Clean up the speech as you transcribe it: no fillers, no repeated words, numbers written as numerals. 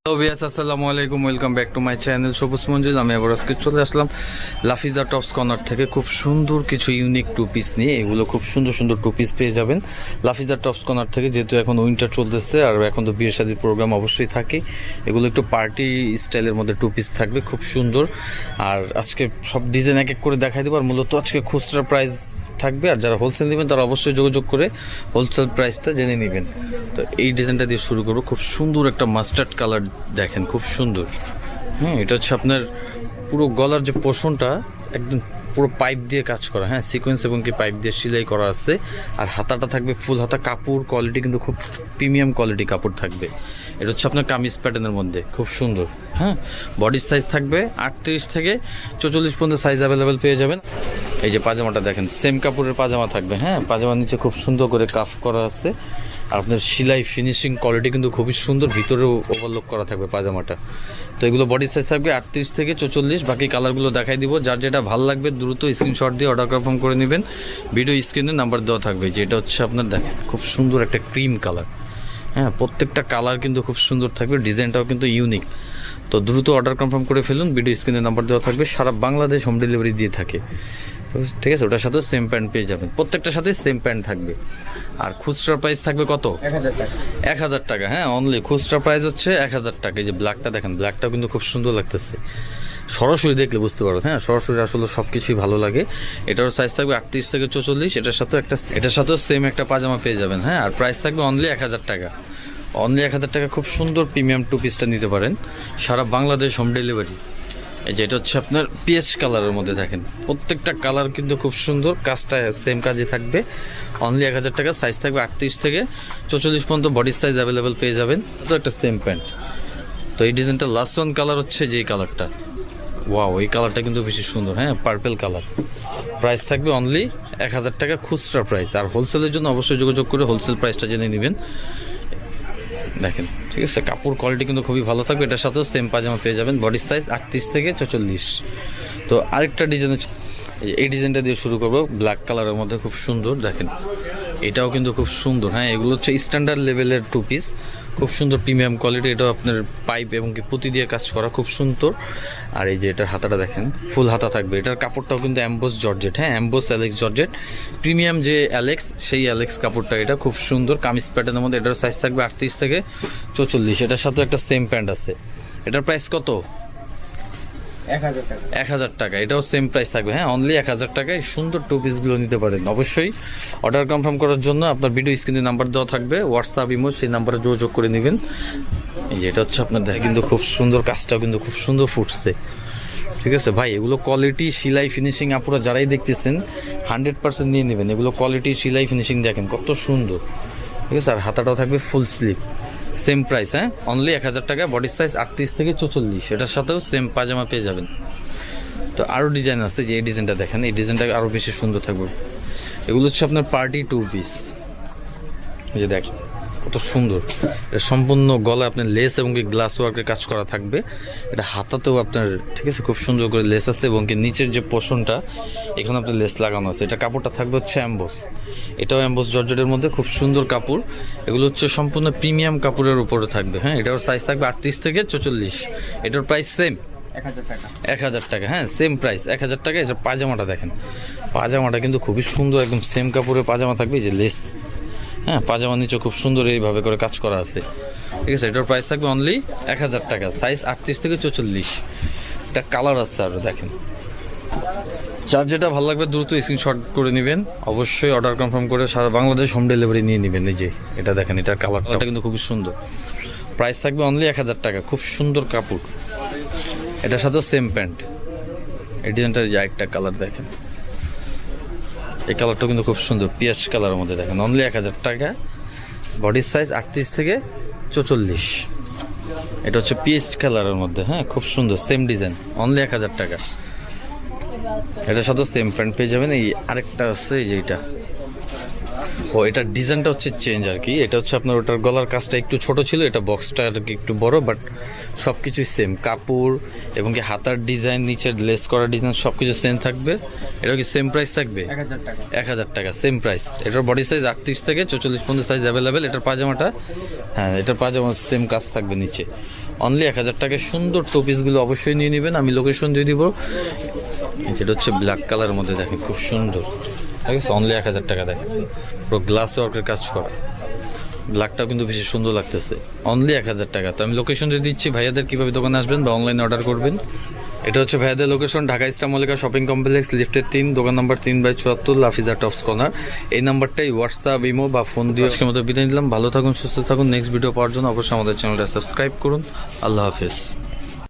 আসসালামু আলাইকুম, welcome back to my channel সবুজ মঞ্জিল। আমি আবার আজকে চলে আসলাম লাফিজা টপস কর্নার থেকে খুব সুন্দর কিছু ইউনিক টু পিস নিয়ে। এগুলো খুব সুন্দর সুন্দর টু পিস পেয়ে যাবেন লাফিজা টপস কর্নার থেকে। যেহেতু এখন উইন্টার চলতেছে আর এখন তো বিয়ে শাদীর প্রোগ্রাম অবশ্যই থাকে, এগুলো একটু পার্টি স্টাইলের মধ্যে টু পিস থাকবে, খুব সুন্দর। আর আজকে সব ডিজাইন এক এক করে দেখাই দেবো। আর মূলত আজকে খুচরা প্রাইস থাকবে, আর যারা হোলসেল নেবেন তারা অবশ্যই যোগাযোগ করে হোলসেল প্রাইসটা জেনে নেবেন। তো এই ডিজাইনটা দিয়ে শুরু করবো। খুব সুন্দর একটা মাস্টার্ড কালার, দেখেন খুব সুন্দর। এটা হচ্ছে আপনার পুরো গলার যে পোর্শনটা একদম পুরো পাইপ দিয়ে কাজ করা, সিকোয়েন্স এবং কি পাইপ দিয়ে সেলাই করা আছে। আর হাতাটা থাকবে ফুল হাতা। কাপড় কোয়ালিটি কিন্তু খুব প্রিমিয়াম কোয়ালিটি কাপড় থাকবে। এটা হচ্ছে আপনার কামিজ প্যাটার্নের মধ্যে, খুব সুন্দর। বডির সাইজ থাকবে 38 থেকে 44 পর্যন্ত সাইজ অ্যাভেলেবেল পেয়ে যাবেন। এই যে পাজামাটা দেখেন, সেম কাপড়ের পাজামা থাকবে। পাজামার নিচে খুব সুন্দর করে কাফ করা আছে। আর আপনার সেলাই ফিনিশিং কোয়ালিটি কিন্তু খুবই সুন্দর, ভিতরেও ওভারলক করা থাকবে পাজামাটা। তো এগুলো বডি সাইজ থাকবে 38 থেকে 44। বাকি কালারগুলো দেখাই দিব। যার যেটা ভালো লাগবে দ্রুত স্ক্রিনশট দিয়ে অর্ডার কনফার্ম করে নেবেন। ভিডিও স্ক্রিনে নাম্বার দেওয়া থাকবে। যেটা হচ্ছে আপনার দেখেন খুব সুন্দর একটা ক্রিম কালার। প্রত্যেকটা কালার কিন্তু খুব সুন্দর থাকবে, ডিজাইনটাও কিন্তু ইউনিক। তো দ্রুত অর্ডার কনফার্ম করে ফেলুন। ভিডিও স্ক্রিনে নাম্বার দেওয়া থাকবে। সারা বাংলাদেশ হোম ডেলিভারি দিয়ে থাকে, ঠিক আছে। ওটার সাথে সেম প্যান্ট পেয়ে যাবেন, প্রত্যেকটার সাথে সেম প্যান্ট থাকবে। আর খুচরা প্রাইস থাকবে কত? 1000 টাকা। অনলি খুচরা প্রাইস হচ্ছে 1000 টাকা। এই যে ব্ল্যাকটা দেখেন, ব্ল্যাকটাও কিন্তু খুব সুন্দর লাগতেছে। সরাসরি দেখলে বুঝতে পারো, সরাসরি আসলে সব কিছুই ভালো লাগে। এটার সাইজ থাকবে 38 থেকে 44। এটার সাথেও সেম একটা পাজামা পেয়ে যাবেন। আর প্রাইস থাকবে অনলি 1000 টাকা। অনলি 1000 টাকা খুব সুন্দর প্রিমিয়াম টু পিসটা নিতে পারেন, সারা বাংলাদেশ হোম ডেলিভারি। এই যে এটা হচ্ছে আপনার পিএইচ কালারের মধ্যে দেখেন, প্রত্যেকটা কালার কিন্তু খুব সুন্দর, কাজটা সেম কাজে থাকবে। অনলি 1000 টাকা। সাইজ থাকবে 38 থেকে 44 পর্যন্ত বডির সাইজ অ্যাভেলেবেল পেয়ে যাবেন। তো একটা সেম প্যান্ট। তো এই ডিজাইনটা লাস্ট ওয়ান কালার হচ্ছে যে কালারটা, ওয়াও, এই কালারটা কিন্তু বেশি সুন্দর। Purple colour. প্রাইস থাকবে অনলি 1000 টাকা খুচরা প্রাইস। আর হোলসেলের জন্য অবশ্যই যোগাযোগ করে হোলসেল প্রাইসটা জেনে নেবেন। দেখেন, ঠিক আছে। কাপড় কোয়ালিটি কিন্তু খুবই ভালো থাকবে। এটার সাথেও সেম পাজামা পেয়ে যাবেন, বডির সাইজ 38 থেকে 44। তো আরেকটা ডিজাইন, এই ডিজাইনটা দিয়ে শুরু করবো। ব্ল্যাক কালারের মধ্যে খুব সুন্দর, দেখেন এটাও কিন্তু খুব সুন্দর। এগুলো হচ্ছে স্ট্যান্ডার্ড লেভেলের টু পিস, খুব সুন্দর প্রিমিয়াম কোয়ালিটি। এটাও আপনার পাইপ এবং কি পুঁতি দিয়ে কাজ করা, খুব সুন্দর। আর এই যে এটার হাতাটা দেখেন, ফুল হাতা থাকবে। এটার কাপড়টাও কিন্তু emboss georgette, emboss Alex georgette, premium যে অ্যালেক্স, সেই অ্যালেক্স কাপড়টা। এটা খুব সুন্দর কামিজ প্যাটার্নের মধ্যে। এটার সাইজ থাকবে 38 থেকে 44। এটার সাথে একটা সেম প্যান্ট আছে। এটার প্রাইস কত? 1000 টাকা। এটাও সেম প্রাইস থাকবে। অনলি 1000 টাকায় সুন্দর টু পিসগুলো নিতে পারেন। অবশ্যই অর্ডার কনফার্ম করার জন্য আপনার ভিডিও স্ক্রিনে নাম্বার দেওয়া থাকবে, হোয়াটসঅ্যাপ, ইমো, সেই নাম্বারে যোগাযোগ করে নেবেন। এই যে এটা হচ্ছে আপনার দেখেন কিন্তু খুব সুন্দর, কাজটাও কিন্তু খুব সুন্দর ফুটছে, ঠিক আছে ভাই। এগুলো কোয়ালিটি, সেলাই, ফিনিশিং আপনারা যারাই দেখতেছেন 100% নিয়ে নেবেন। এগুলো কোয়ালিটি, সেলাই, ফিনিশিং দেখেন কত সুন্দর, ঠিক আছে। আর হাতাটাও থাকবে full sleeve. Same price, only 1000 টাকা। বডির সাইজ 38 থেকে 44। এটার সাথেও সেম পাজামা পেয়ে যাবেন। তো আরও ডিজাইন আছে, যে এই ডিজাইনটা দেখেন, এই ডিজাইনটা আরও বেশি সুন্দর থাকবে। এগুলো হচ্ছে আপনার পার্টি টু পিস। এই যে দেখেন কত সুন্দর। এটা সম্পূর্ণ গলা আপনার লেস এবং কি গ্লাস ওয়ার্কের কাজ করা থাকবে। এটা হাতাতেও আপনার, ঠিক আছে, খুব সুন্দর করে লেস আছে এবং কি নিচের যে পোর্শনটা এখানে আপনার লেস লাগানো আছে। এটা কাপড়টা থাকবে হচ্ছে অ্যাম্বোস। এটাও অ্যাম্বোস জর্জেটের মধ্যে, খুব সুন্দর কাপড়। এগুলো হচ্ছে সম্পূর্ণ প্রিমিয়াম কাপড়ের উপরে থাকবে। এটার সাইজ থাকবে 38 থেকে 44। এটার প্রাইস সেম 1000 টাকা। সেম প্রাইস 1000 টাকা। এটা পাজামাটা দেখেন, পাজামাটা কিন্তু খুবই সুন্দর, একদম সেম কাপড়ের পাজামা থাকবে। যে লেস, পাজামার নিচে খুব সুন্দর এইভাবে করে কাজ করা আছে, ঠিক আছে। এটার প্রাইস থাকবে অনলি 1000 টাকা। সাইজ 38 থেকে 44। এটা কালার আছে আর দেখেন। যার যেটা ভালো লাগবে দ্রুত স্ক্রিনশট করে নেবেন। অবশ্যই অর্ডার কনফার্ম করে সারা বাংলাদেশ হোম ডেলিভারি নিয়ে নেবেন। এই যে এটা দেখেন, এটার কালারটা কিন্তু খুবই সুন্দর। প্রাইস থাকবে অনলি 1000 টাকা। খুব সুন্দর কাপড়। এটার সাথেও সেম প্যান্ট। এই ডিজাইনটার যে একটা কালার দেখেন, এই কালারটা কিন্তু খুব সুন্দর, পিয়াজ কালারের মধ্যে দেখেন। অনলি 1000 টাকা। বডির সাইজ 38 থেকে 44। এটা হচ্ছে পিয়াজ কালারের মধ্যে, খুব সুন্দর, সেম ডিজাইন। অনলি 1000 টাকা। এটার সাথে সেম প্যান্ট পেয়ে যাবেন। এই আরেকটা আছে, এই যে এটা ও এটার ডিজাইনটা হচ্ছে চেঞ্জ আর কি, এটা হচ্ছে আপনার ওটার গলার কাজটা একটু ছোট ছিল, এটা বক্সটা আর কি একটু বড়, বাট সব কিছুই সেম, কাপড় এবং কি হাতার ডিজাইন, নিচের লেস করা ডিজাইন সব কিছু সেম থাকবে। এটা কি সেম প্রাইস থাকবে? 1000 টাকা। 1000 টাকা সেম প্রাইস। এটার বডি সাইজ 38 থেকে 44 পর্যন্ত সাইজ অ্যাভেলেবেল। এটার পাজামাটা, হ্যাঁ এটার পাজামা সেম কাজ থাকবে নিচে। অনলি 1000 টাকায় সুন্দর টু পিসগুলো অবশ্যই নিয়ে নেবেন, আমি লোকেশন দিয়ে দিব। যেটা হচ্ছে ব্ল্যাক কালারের মধ্যে দেখেন খুব সুন্দর, ঠিক আছে? অনলি 1000 টাকা দেখেন, পুরো গ্লাস ওয়ার্কের কাজ করা, ব্ল্যাকটাও কিন্তু বেশি সুন্দর লাগতেছে। অনলি 1000 টাকা। তো আমি লোকেশন দিয়ে দিচ্ছি, ভাইয়াদের কীভাবে দোকানে আসবেন বা অনলাইনে অর্ডার করবেন। এটা হচ্ছে ভাইয়াদের location, Dhaka Easter Mallika shopping complex, লিফটের 3, দোকান নাম্বার 3/74, লাফিজা টপস কর্নার। এই নাম্বারটাই হোয়াটসঅ্যাপ, ইমো বা ফোন দিয়ে আজকের মতো বিদায় নিলাম। ভালো থাকুন, সুস্থ থাকুন। নেক্সট ভিডিও পাওয়ার জন্য অবশ্যই আমাদের চ্যানেলটা সাবস্ক্রাইব করুন। আল্লাহ হাফেজ।